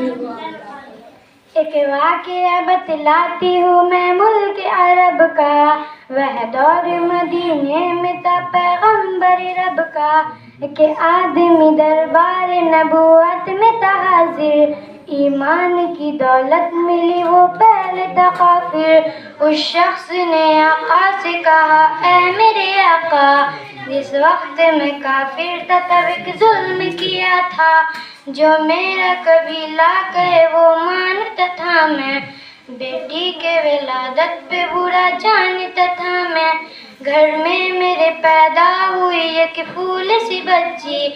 एक वाक़या बतलाती हूँ मैं मुल्क अरब का, वह दौर मदीने में था पैगम्बर रब का। एक आदमी दरबार नबूवत में था हाजिर, ईमान की दौलत मिली वो पहले था काफिर। उस शख्स ने आका से कहा, ऐ मेरे आका, जिस वक्त में काफिर था तब एक जुल्म किया था, जो मेरा कबीला कहे वो मानता था मैं। बेटी के विलादत पे बुरा जानता था मैं। घर में मेरे पैदा हुई एक फूल सी बच्ची,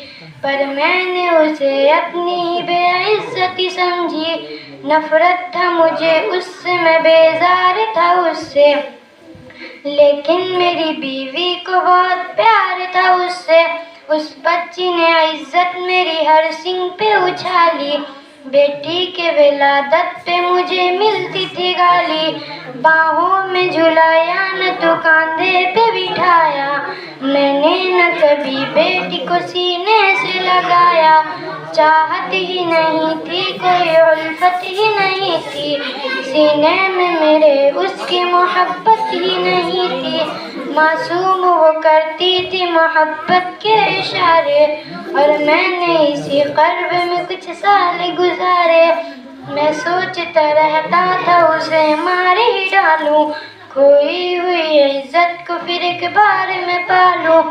पर मैंने उसे अपनी ही बेइज्जती समझी। नफरत था मुझे उससे, मैं बेजार था उससे, लेकिन मेरी बीवी को बहुत प्यार था उससे। उस बच्ची ने इज्जत मेरी हर सिंग पे उछाली। बेटी के विलादत पे मुझे मिलती थी गाली। बाहों में झुलाया न तो कंधे पे बिठाया, मैंने न कभी बेटी को सीने से लगाया। चाहत ही नहीं थी, कोई उल्फत ही नहीं थी, सीने में मेरे उसकी मोहब्बत ही नहीं थी। मासूम वो करती थी मोहब्बत के इशारे, और मैंने इसी कर्ब में कुछ साल गुजारे। मैं सोचता रहता था उसे मार ही डालूं, खोई हुई इज्जत को फिर एक बार में पालूं।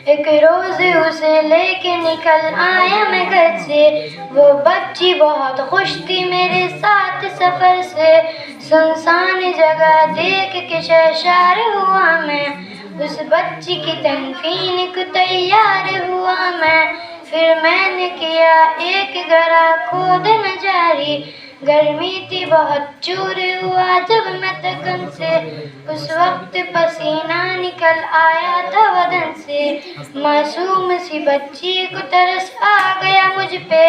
एक रोज उसे लेके निकल आया मैं घर से, वो बच्ची बहुत खुश थी मेरे साथ सफर से। सुनसान जगह देख के शर्मार हुआ मैं, उस बच्ची की तनकीन को तैयार हुआ मैं। फिर मैंने किया एक गरा खोद न जारी, गर्मी थी बहुत चूर हुआ जब मैं तकन से। उस वक्त पसीना निकल आया था बदन से, मासूम सी बच्ची को तरस आ गया मुझ पे।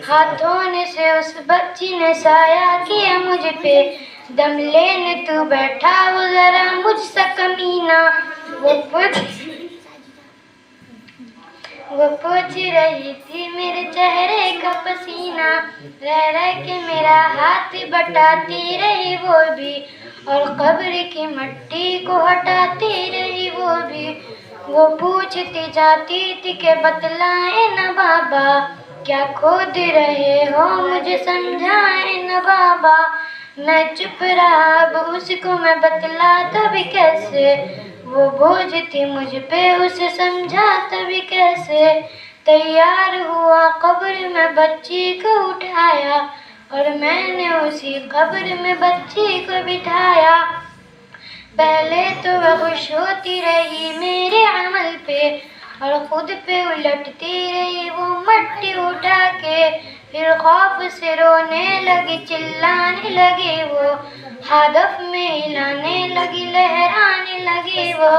हाथों से उस बच्ची ने साया किया मुझ पे, दम लेने तू बैठा वो जरा मुझसे कमीना। वो पूछ रही थी मेरे चेहरे का पसीना, रह रह के मेरा हाथ बटाती रही वो भी, और कब्र की मिट्टी को हटाती रही वो भी। वो पूछती जाती थी कि बतलाए न बाबा, क्या खोद रहे हो मुझे समझाए न बाबा। मैं चुप रहा, अब उसको मैं बतलाता भी कैसे, वो बोझ थी मुझ पे उसे समझाता भी कैसे। तैयार हुआ कब्र में बच्ची को उठाया, और मैंने उसी कब्र में बच्ची को बिठाया। पहले तो वह खुश होती रही मेरे अमल पे, और खुद पे उलटती रही वो मट्टी उठा के। फिर खौफ से रोने लगी, चिल्लाने लगी वो, हदफ में हिलाने लगी, लहराने लगी वो।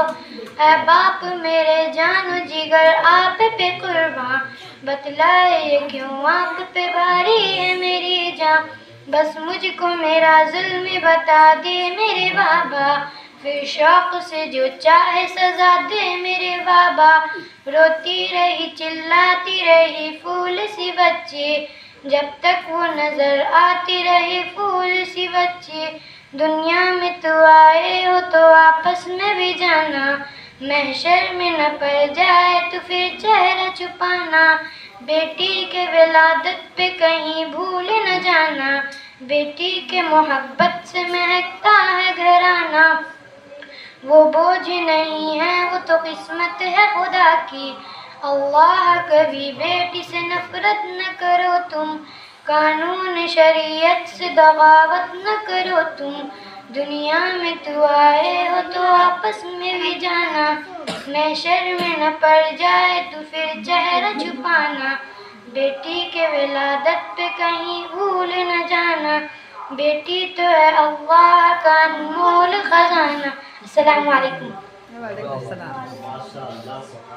ऐ बाप मेरे जानो जिगर आप पे कुर्बान, बतलाए ये क्यों आप पे भारी है मेरी जान। बस मुझको मेरा जुल्म बता दे मेरे बाबा, फिर शौक से जो चाहे सजा दे मेरे बाबा। रोती रही चिल्लाती रही फूल सी बच्ची, जब तक वो नजर आती रही फूल सी बच्ची। दुनिया में तो आए हो तो आपस में भी जाना, महशर में न पड़ जाए तो फिर चेहरा छुपाना। बेटी के विलादत पे कहीं भूल न जाना, बेटी के मोहब्बत से महकता है घराना। वो बोझ नहीं है, वो तो किस्मत है खुदा की। अल्लाह कभी बेटी से नफरत न करो तुम, कानून शरीयत से बगावत न करो तुम। दुनिया में तू आए हो तो आपस में भी जाना, महशर में न पड़ जाए तो फिर चेहरा छुपाना। बेटी के विलादत पे कहीं भूल न जाना, बेटी तो है अल्लाह का अनमोल खजाना। अस्सलाम वालेकुम। वालेकुम सलाम।